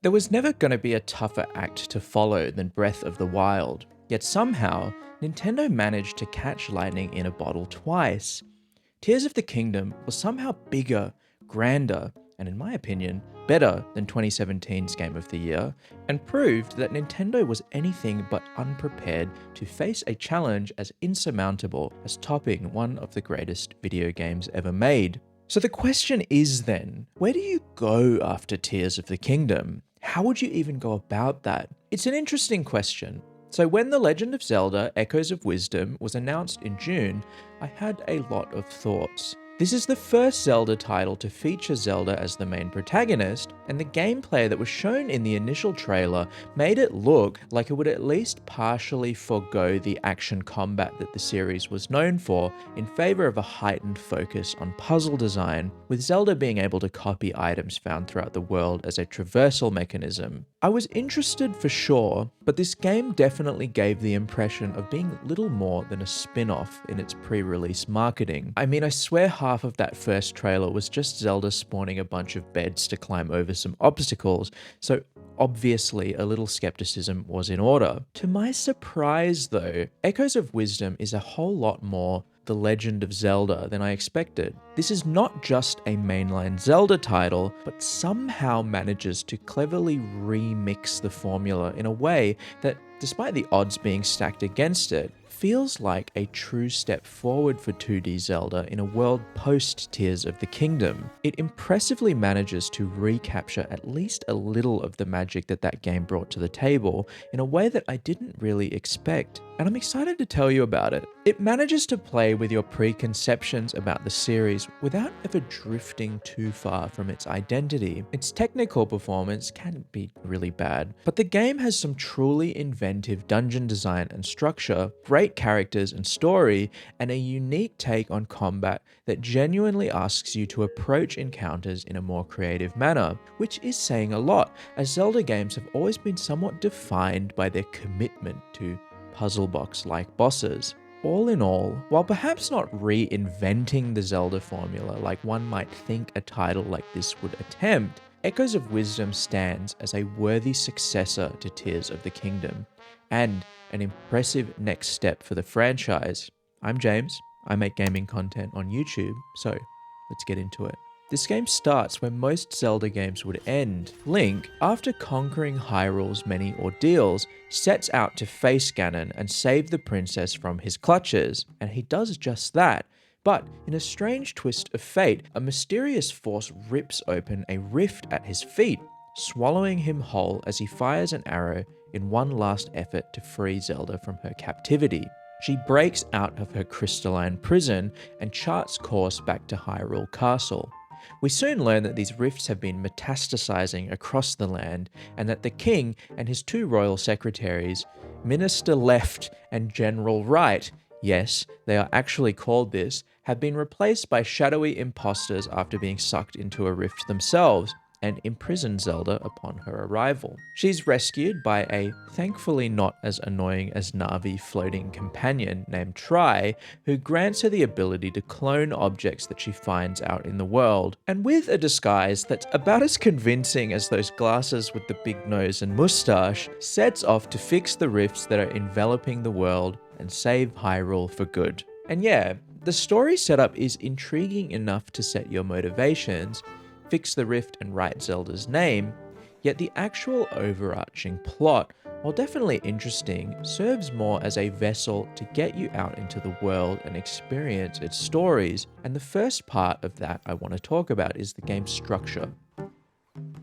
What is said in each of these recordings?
There was never going to be a tougher act to follow than Breath of the Wild, yet somehow, Nintendo managed to catch lightning in a bottle twice. Tears of the Kingdom was somehow bigger, grander, and in my opinion, better than 2017's Game of the Year, and proved that Nintendo was anything but unprepared to face a challenge as insurmountable as topping one of the greatest video games ever made. So the question is then, where do you go after Tears of the Kingdom? How would you even go about that? It's an interesting question. So when The Legend of Zelda: Echoes of Wisdom was announced in June, I had a lot of thoughts. This is the first Zelda title to feature Zelda as the main protagonist, and the gameplay that was shown in the initial trailer made it look like it would at least partially forego the action combat that the series was known for in favor of a heightened focus on puzzle design, with Zelda being able to copy items found throughout the world as a traversal mechanism. I was interested for sure, but this game definitely gave the impression of being little more than a spin-off in its pre-release marketing. I mean, I swear half of that first trailer was just Zelda spawning a bunch of beds to climb over some obstacles, so obviously a little skepticism was in order. To my surprise though, Echoes of Wisdom is a whole lot more The Legend of Zelda than I expected. This is not just a mainline Zelda title, but somehow manages to cleverly remix the formula in a way that, despite the odds being stacked against it, feels like a true step forward for 2D Zelda in a world post Tears of the Kingdom. It impressively manages to recapture at least a little of the magic that that game brought to the table in a way that I didn't really expect, and I'm excited to tell you about it. It manages to play with your preconceptions about the series without ever drifting too far from its identity. Its technical performance can be really bad, but the game has some truly inventive dungeon design and structure, great characters and story, and a unique take on combat that genuinely asks you to approach encounters in a more creative manner, which is saying a lot, as Zelda games have always been somewhat defined by their commitment to puzzle box-like bosses. All in all, while perhaps not reinventing the Zelda formula like one might think a title like this would attempt, Echoes of Wisdom stands as a worthy successor to Tears of the Kingdom, and an impressive next step for the franchise. I'm James, I make gaming content on YouTube, so let's get into it. This game starts where most Zelda games would end. Link, after conquering Hyrule's many ordeals, sets out to face Ganon and save the princess from his clutches, and he does just that. But in a strange twist of fate, a mysterious force rips open a rift at his feet, swallowing him whole as he fires an arrow in one last effort to free Zelda from her captivity. She breaks out of her crystalline prison and charts course back to Hyrule Castle. We soon learn that these rifts have been metastasizing across the land, and that the king and his two royal secretaries, Minister Left and General Right, yes, they are actually called this, have been replaced by shadowy imposters after being sucked into a rift themselves, and imprison Zelda upon her arrival. She's rescued by a thankfully not as annoying as Navi floating companion named Tri, who grants her the ability to clone objects that she finds out in the world, and with a disguise that's about as convincing as those glasses with the big nose and moustache, sets off to fix the rifts that are enveloping the world and save Hyrule for good. And yeah, the story setup is intriguing enough to set your motivations, fix the rift and write Zelda's name, yet the actual overarching plot, while definitely interesting, serves more as a vessel to get you out into the world and experience its stories, and the first part of that I want to talk about is the game's structure.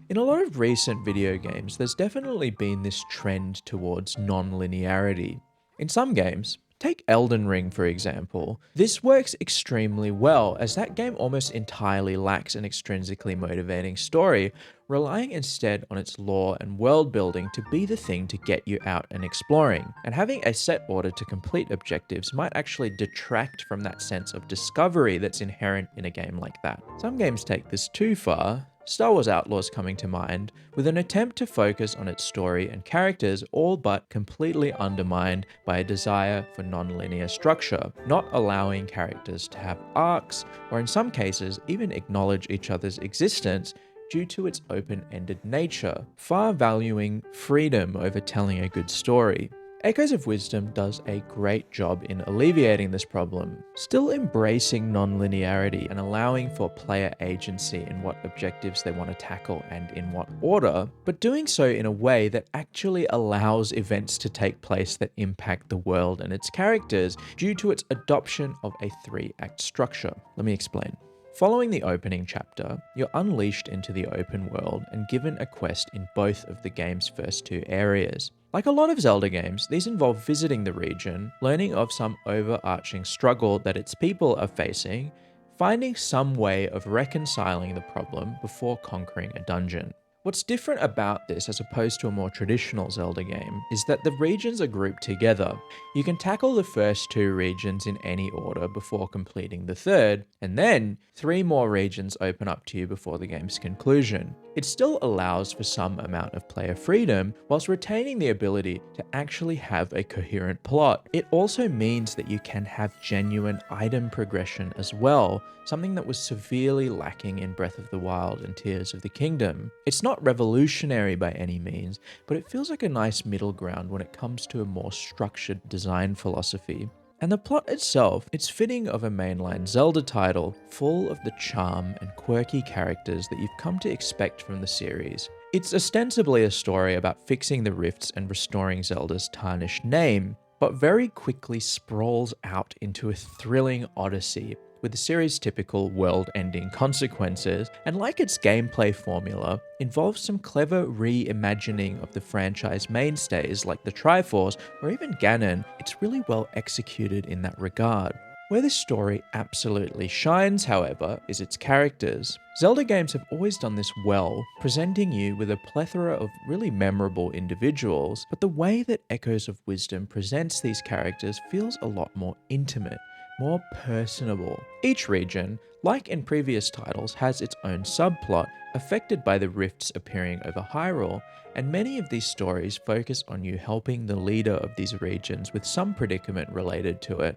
In a lot of recent video games, there's definitely been this trend towards non-linearity. In some games, take Elden Ring for example, this works extremely well as that game almost entirely lacks an extrinsically motivating story, relying instead on its lore and world building to be the thing to get you out and exploring, and having a set order to complete objectives might actually detract from that sense of discovery that's inherent in a game like that. Some games take this too far, Star Wars Outlaws coming to mind, with an attempt to focus on its story and characters all but completely undermined by a desire for non-linear structure, not allowing characters to have arcs, or in some cases even acknowledge each other's existence, due to its open-ended nature, far valuing freedom over telling a good story. Echoes of Wisdom does a great job in alleviating this problem, still embracing non-linearity and allowing for player agency in what objectives they want to tackle and in what order, but doing so in a way that actually allows events to take place that impact the world and its characters due to its adoption of a 3-act structure. Let me explain. Following the opening chapter, you're unleashed into the open world and given a quest in both of the game's first 2 areas. Like a lot of Zelda games, these involve visiting the region, learning of some overarching struggle that its people are facing, finding some way of reconciling the problem before conquering a dungeon. What's different about this as opposed to a more traditional Zelda game is that the regions are grouped together. You can tackle the first 2 regions in any order before completing the 3rd, and then 3 more regions open up to you before the game's conclusion. It still allows for some amount of player freedom whilst retaining the ability to actually have a coherent plot. It also means that you can have genuine item progression as well, something that was severely lacking in Breath of the Wild and Tears of the Kingdom. It's not revolutionary by any means, but it feels like a nice middle ground when it comes to a more structured design philosophy. And the plot itself, it's fitting of a mainline Zelda title, full of the charm and quirky characters that you've come to expect from the series. It's ostensibly a story about fixing the rifts and restoring Zelda's tarnished name, but very quickly sprawls out into a thrilling odyssey with the series' typical world-ending consequences, and like its gameplay formula, involves some clever reimagining of the franchise mainstays like the Triforce or even Ganon. It's really well executed in that regard. Where this story absolutely shines, however, is its characters. Zelda games have always done this well, presenting you with a plethora of really memorable individuals, but the way that Echoes of Wisdom presents these characters feels a lot more intimate, more personable. Each region, like in previous titles, has its own subplot, affected by the rifts appearing over Hyrule, and many of these stories focus on you helping the leader of these regions with some predicament related to it.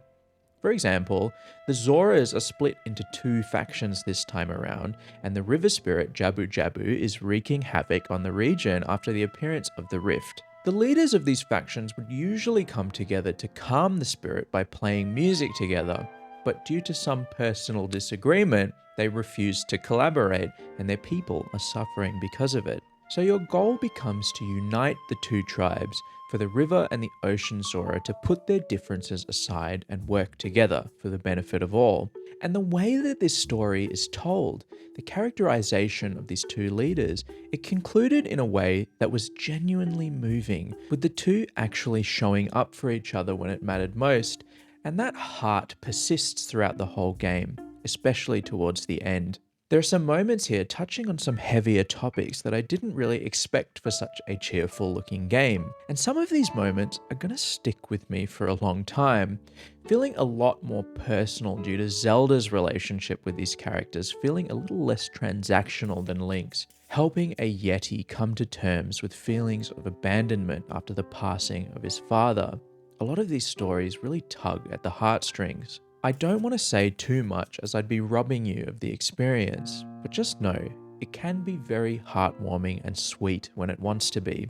For example, the Zoras are split into 2 factions this time around, and the river spirit Jabu Jabu is wreaking havoc on the region after the appearance of the rift. The leaders of these factions would usually come together to calm the spirit by playing music together, but due to some personal disagreement, they refuse to collaborate, and their people are suffering because of it. So your goal becomes to unite the 2 tribes, for the river and the ocean Zora to put their differences aside and work together for the benefit of all. And the way that this story is told, the characterization of these 2 leaders, it concluded in a way that was genuinely moving, with the 2 actually showing up for each other when it mattered most, and that heart persists throughout the whole game, especially towards the end. There are some moments here touching on some heavier topics that I didn't really expect for such a cheerful looking game, and some of these moments are going to stick with me for a long time, feeling a lot more personal due to Zelda's relationship with these characters feeling a little less transactional than Link's, helping a Yeti come to terms with feelings of abandonment after the passing of his father. A lot of these stories really tug at the heartstrings. I don't want to say too much as I'd be robbing you of the experience, but just know it can be very heartwarming and sweet when it wants to be.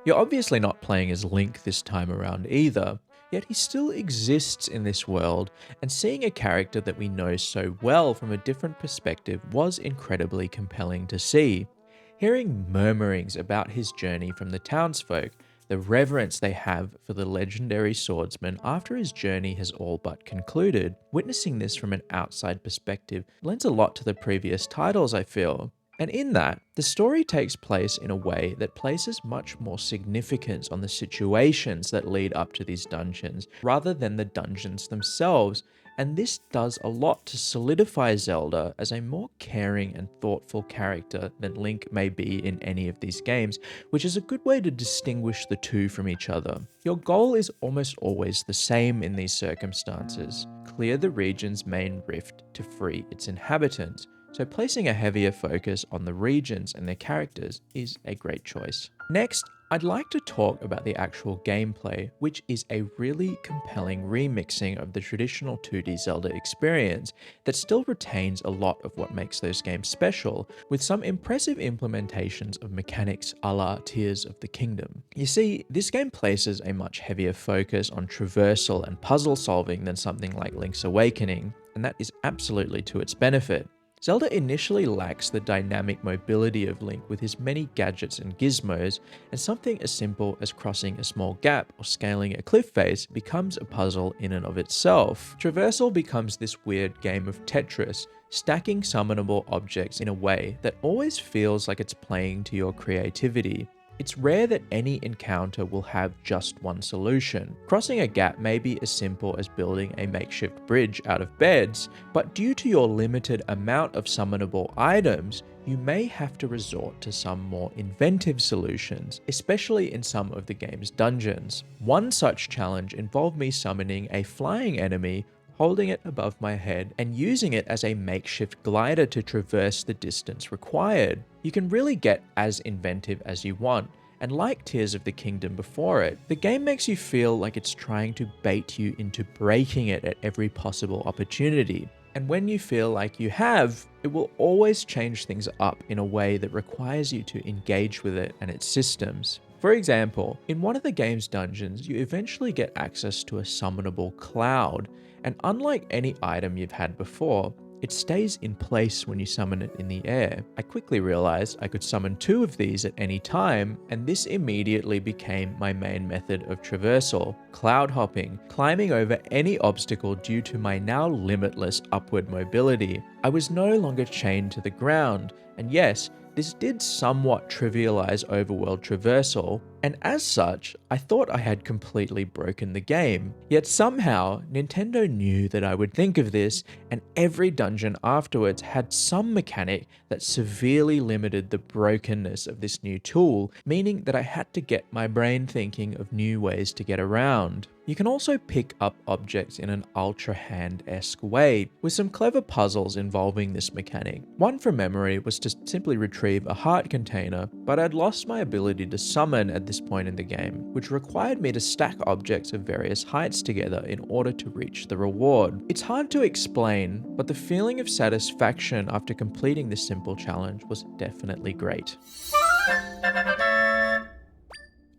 You're obviously not playing as Link this time around either, yet he still exists in this world, and seeing a character that we know so well from a different perspective was incredibly compelling to see. Hearing murmurings about his journey from the townsfolk, the reverence they have for the legendary swordsman after his journey has all but concluded. Witnessing this from an outside perspective lends a lot to the previous titles, I feel. And in that, the story takes place in a way that places much more significance on the situations that lead up to these dungeons, rather than the dungeons themselves, and this does a lot to solidify Zelda as a more caring and thoughtful character than Link may be in any of these games, which is a good way to distinguish the 2 from each other. Your goal is almost always the same in these circumstances: clear the region's main rift to free its inhabitants. So placing a heavier focus on the regions and their characters is a great choice. Next, I'd like to talk about the actual gameplay, which is a really compelling remixing of the traditional 2D Zelda experience that still retains a lot of what makes those games special, with some impressive implementations of mechanics a la Tears of the Kingdom. You see, this game places a much heavier focus on traversal and puzzle solving than something like Link's Awakening, and that is absolutely to its benefit. Zelda initially lacks the dynamic mobility of Link with his many gadgets and gizmos, and something as simple as crossing a small gap or scaling a cliff face becomes a puzzle in and of itself. Traversal becomes this weird game of Tetris, stacking summonable objects in a way that always feels like it's playing to your creativity. It's rare that any encounter will have just one solution. Crossing a gap may be as simple as building a makeshift bridge out of beds, but due to your limited amount of summonable items, you may have to resort to some more inventive solutions, especially in some of the game's dungeons. One such challenge involved me summoning a flying enemy, holding it above my head, and using it as a makeshift glider to traverse the distance required. You can really get as inventive as you want, and like Tears of the Kingdom before it, the game makes you feel like it's trying to bait you into breaking it at every possible opportunity. And when you feel like you have, it will always change things up in a way that requires you to engage with it and its systems. For example, in one of the game's dungeons, you eventually get access to a summonable cloud, and unlike any item you've had before, it stays in place when you summon it in the air. I quickly realized I could summon 2 of these at any time, and this immediately became my main method of traversal: cloud hopping, climbing over any obstacle due to my now limitless upward mobility. I was no longer chained to the ground, and yes, this did somewhat trivialize overworld traversal, and as such, I thought I had completely broken the game. Yet somehow, Nintendo knew that I would think of this, and every dungeon afterwards had some mechanic that severely limited the brokenness of this new tool, meaning that I had to get my brain thinking of new ways to get around. You can also pick up objects in an Ultra Hand-esque way, with some clever puzzles involving this mechanic. One from memory was to simply retrieve a heart container, but I'd lost my ability to summon at this point in the game, which required me to stack objects of various heights together in order to reach the reward. It's hard to explain, but the feeling of satisfaction after completing this simple challenge was definitely great.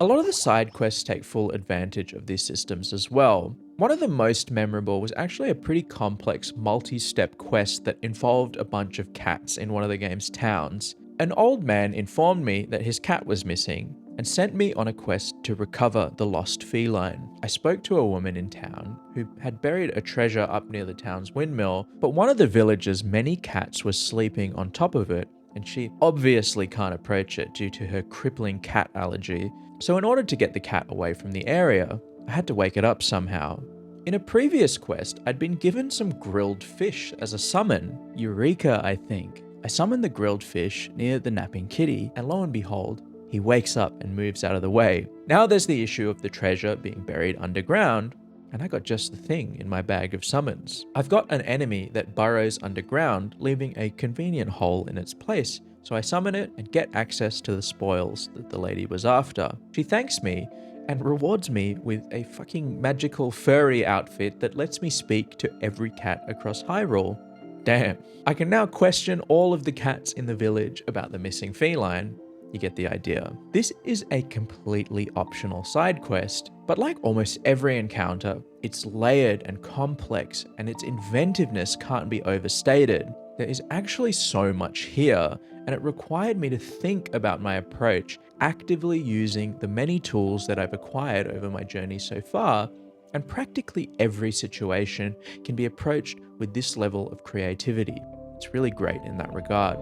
A lot of the side quests take full advantage of these systems as well. One of the most memorable was actually a pretty complex multi-step quest that involved a bunch of cats in one of the game's towns. An old man informed me that his cat was missing and sent me on a quest to recover the lost feline. I spoke to a woman in town who had buried a treasure up near the town's windmill, but one of the village's many cats was sleeping on top of it, and she obviously can't approach it due to her crippling cat allergy. So in order to get the cat away from the area, I had to wake it up somehow. In a previous quest, I'd been given some grilled fish as a summon. Eureka, I think. I summoned the grilled fish near the napping kitty, and lo and behold, he wakes up and moves out of the way. Now there's the issue of the treasure being buried underground, and I got just the thing in my bag of summons. I've got an enemy that burrows underground, leaving a convenient hole in its place, so I summon it and get access to the spoils that the lady was after. She thanks me and rewards me with a fucking magical furry outfit that lets me speak to every cat across Hyrule. Damn. I can now question all of the cats in the village about the missing feline. You get the idea. This is a completely optional side quest, but like almost every encounter, it's layered and complex, and its inventiveness can't be overstated. There is actually so much here, and it required me to think about my approach, actively using the many tools that I've acquired over my journey so far, and practically every situation can be approached with this level of creativity. It's really great in that regard.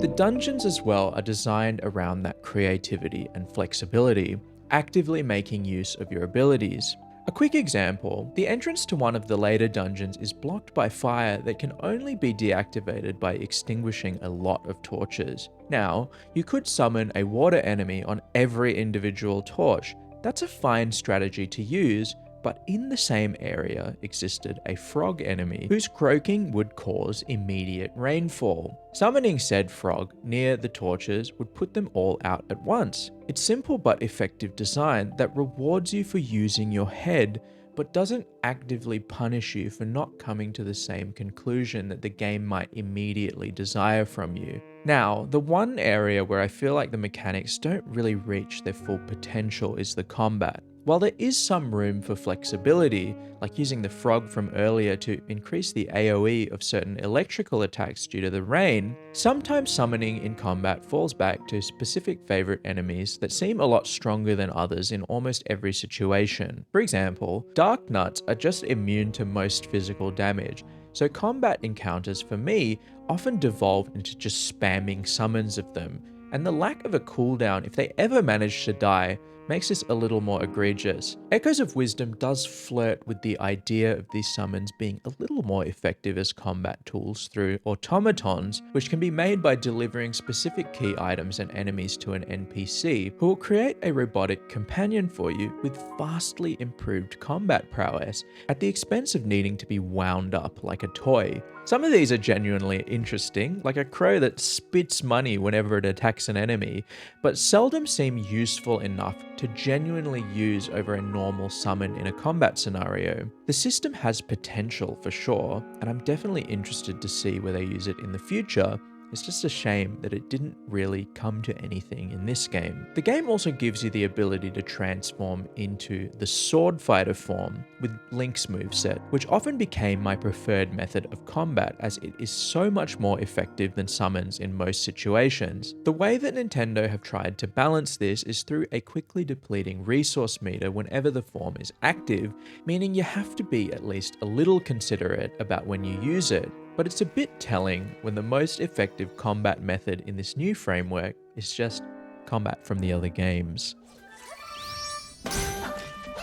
The dungeons as well are designed around that creativity and flexibility, actively making use of your abilities. A quick example, the entrance to one of the later dungeons is blocked by fire that can only be deactivated by extinguishing a lot of torches. Now, you could summon a water enemy on every individual torch. That's a fine strategy to use, But in the same area existed a frog enemy whose croaking would cause immediate rainfall. Summoning said frog near the torches would put them all out at once. It's simple but effective design that rewards you for using your head, but doesn't actively punish you for not coming to the same conclusion that the game might immediately desire from you. Now, the one area where I feel like the mechanics don't really reach their full potential is the combat. While there is some room for flexibility, like using the frog from earlier to increase the AoE of certain electrical attacks due to the rain, sometimes summoning in combat falls back to specific favorite enemies that seem a lot stronger than others in almost every situation. For example, Dark Nuts are just immune to most physical damage, so combat encounters for me often devolve into just spamming summons of them, and the lack of a cooldown if they ever manage to die makes this a little more egregious. Echoes of Wisdom does flirt with the idea of these summons being a little more effective as combat tools through automatons, which can be made by delivering specific key items and enemies to an NPC, who will create a robotic companion for you with vastly improved combat prowess, at the expense of needing to be wound up like a toy. Some of these are genuinely interesting, like a crow that spits money whenever it attacks an enemy, but seldom seem useful enough to genuinely use over a normal summon in a combat scenario. The system has potential for sure, and I'm definitely interested to see where they use it in the future. It's just a shame that it didn't really come to anything in this game. The game also gives you the ability to transform into the sword fighter form with Link's moveset, which often became my preferred method of combat as it is so much more effective than summons in most situations. The way that Nintendo have tried to balance this is through a quickly depleting resource meter whenever the form is active, meaning you have to be at least a little considerate about when you use it. But it's a bit telling when the most effective combat method in this new framework is just combat from the other games.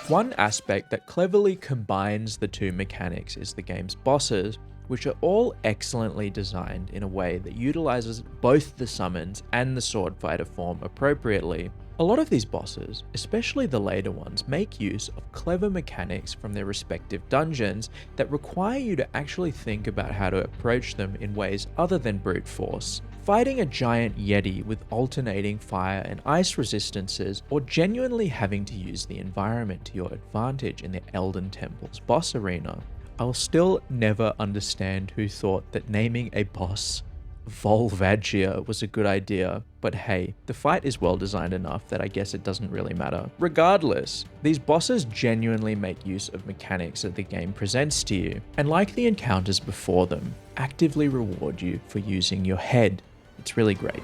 One aspect that cleverly combines the two mechanics is the game's bosses, which are all excellently designed in a way that utilizes both the summons and the sword fighter form appropriately. A lot of these bosses, especially the later ones, make use of clever mechanics from their respective dungeons that require you to actually think about how to approach them in ways other than brute force. Fighting a giant yeti with alternating fire and ice resistances, or genuinely having to use the environment to your advantage in the Elden Temple's boss arena. I'll still never understand who thought that naming a boss Volvagia was a good idea, but hey, the fight is well designed enough that I guess it doesn't really matter. Regardless, these bosses genuinely make use of mechanics that the game presents to you, and like the encounters before them, actively reward you for using your head. It's really great.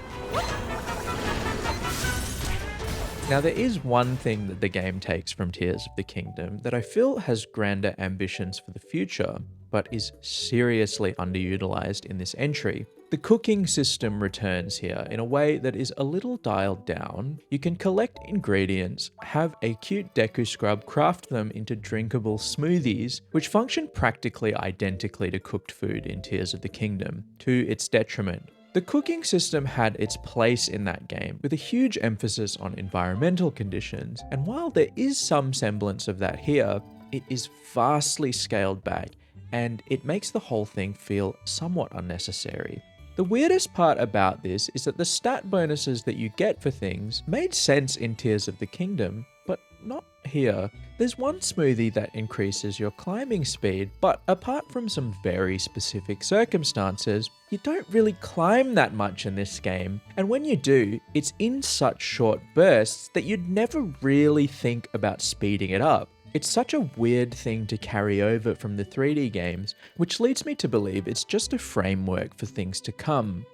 Now, there is one thing that the game takes from Tears of the Kingdom that I feel has grander ambitions for the future, but is seriously underutilized in this entry. The cooking system returns here in a way that is a little dialed down. You can collect ingredients, have a cute Deku Scrub craft them into drinkable smoothies, which function practically identically to cooked food in Tears of the Kingdom, to its detriment. The cooking system had its place in that game, with a huge emphasis on environmental conditions, and while there is some semblance of that here, it is vastly scaled back, and it makes the whole thing feel somewhat unnecessary. The weirdest part about this is that the stat bonuses that you get for things made sense in Tears of the Kingdom, but not here. There's one smoothie that increases your climbing speed, but apart from some very specific circumstances, you don't really climb that much in this game, and when you do, it's in such short bursts that you'd never really think about speeding it up. It's such a weird thing to carry over from the 3D games, which leads me to believe it's just a framework for things to come.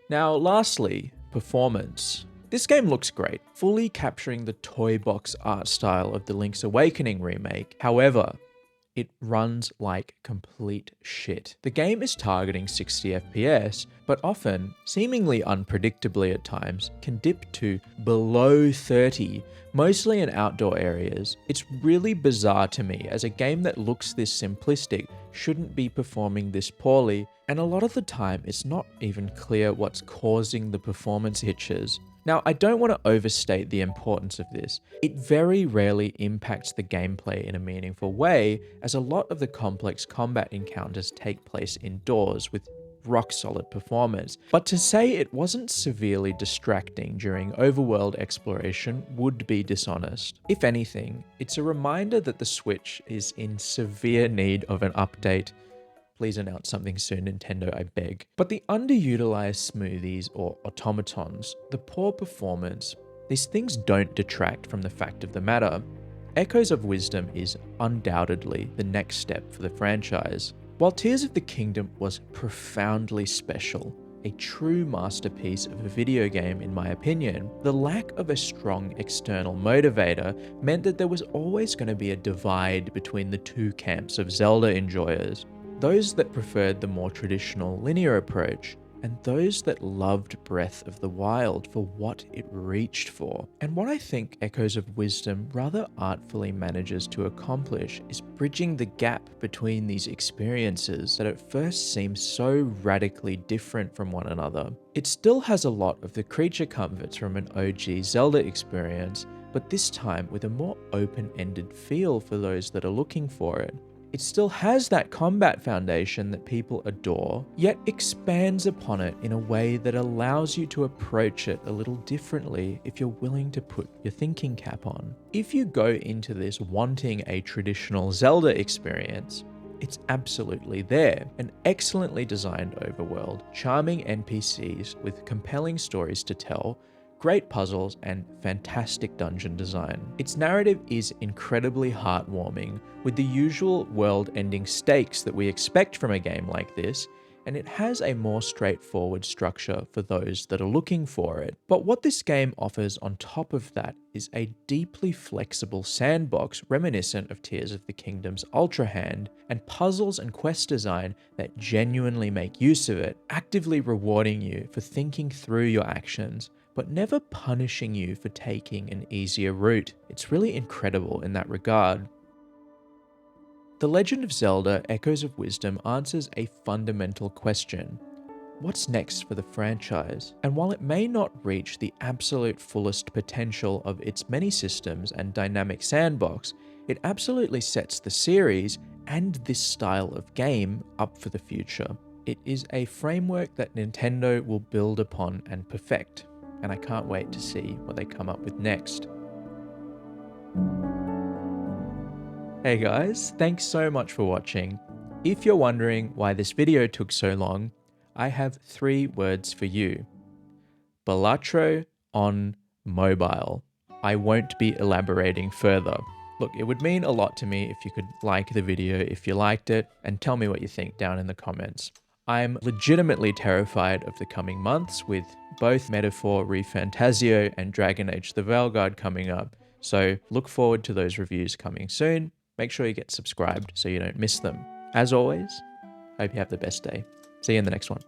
Now, lastly, performance. This game looks great, fully capturing the toy box art style of the Link's Awakening remake. However, it runs like complete shit. The game is targeting 60 FPS, but often, seemingly unpredictably at times, can dip to below 30, mostly in outdoor areas. It's really bizarre to me, as a game that looks this simplistic shouldn't be performing this poorly, and a lot of the time it's not even clear what's causing the performance hitches. Now, I don't want to overstate the importance of this. It very rarely impacts the gameplay in a meaningful way, as a lot of the complex combat encounters take place indoors with rock-solid performance. But to say it wasn't severely distracting during overworld exploration would be dishonest. If anything, it's a reminder that the Switch is in severe need of an update. Please announce something soon, Nintendo, I beg. But the underutilized smoothies or automatons, the poor performance, these things don't detract from the fact of the matter. Echoes of Wisdom is undoubtedly the next step for the franchise. While Tears of the Kingdom was profoundly special, a true masterpiece of a video game in my opinion, the lack of a strong external motivator meant that there was always going to be a divide between the two camps of Zelda enjoyers. Those that preferred the more traditional linear approach, and those that loved Breath of the Wild for what it reached for. And what I think Echoes of Wisdom rather artfully manages to accomplish is bridging the gap between these experiences that at first seem so radically different from one another. It still has a lot of the creature comforts from an OG Zelda experience, but this time with a more open-ended feel for those that are looking for it. It still has that combat foundation that people adore, yet expands upon it in a way that allows you to approach it a little differently if you're willing to put your thinking cap on. If you go into this wanting a traditional Zelda experience, it's absolutely there. An excellently designed overworld, charming NPCs with compelling stories to tell, great puzzles, and fantastic dungeon design. Its narrative is incredibly heartwarming, with the usual world-ending stakes that we expect from a game like this, and it has a more straightforward structure for those that are looking for it. But what this game offers on top of that is a deeply flexible sandbox reminiscent of Tears of the Kingdom's Ultra Hand, and puzzles and quest design that genuinely make use of it, actively rewarding you for thinking through your actions, but never punishing you for taking an easier route. It's really incredible in that regard. The Legend of Zelda: Echoes of Wisdom answers a fundamental question. What's next for the franchise? And while it may not reach the absolute fullest potential of its many systems and dynamic sandbox, it absolutely sets the series and this style of game up for the future. It is a framework that Nintendo will build upon and perfect, and I can't wait to see what they come up with next. Hey guys, thanks so much for watching. If you're wondering why this video took so long, I have 3 words for you. Balatro on mobile. I won't be elaborating further. Look, it would mean a lot to me if you could like the video if you liked it, and tell me what you think down in the comments. I'm legitimately terrified of the coming months with both Metaphor ReFantazio and Dragon Age the Veilguard coming up, so look forward to those reviews coming soon. Make sure you get subscribed so you don't miss them. As always, hope you have the best day. See you in the next one.